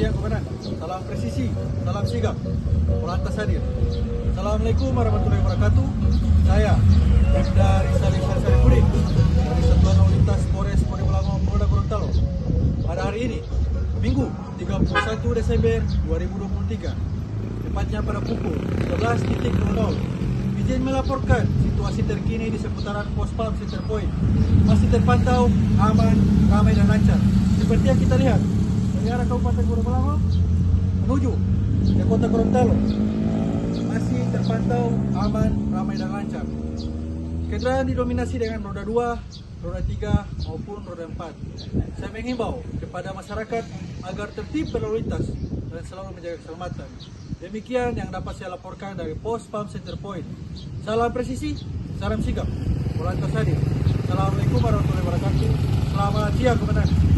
siang Komandan. Salam presisi, salam sigap. Polantas hadir. Assalamualaikum warahmatullahi wabarakatuh. Saya Ibda Rizal Saripudin dari Satuan Lalu Lintas Polres Ponegolango, Polda Gorontalo. Pada hari ini, Minggu 31 Desember 2023, tepatnya pada pukul 13.00, izin melaporkan situasi terkini di seputaran Pospam Center Point masih terpantau aman, ramai dan lancar. Seperti yang kita lihat dari arah Kabupaten Ponegolango menuju ke Kota Gorontalo masih terpantau aman, ramai dan lancar. Kendaraan didominasi dengan roda 2, roda 3 maupun roda 4. Saya menghimbau kepada masyarakat agar tertib berlalu lintas dan selalu menjaga keselamatan. Demikian yang dapat saya laporkan dari Pospam Center Point. Salam presisi, salam sigap. Polantas hadir. Assalamualaikum warahmatullahi wabarakatuh. Selamat siang Komandan.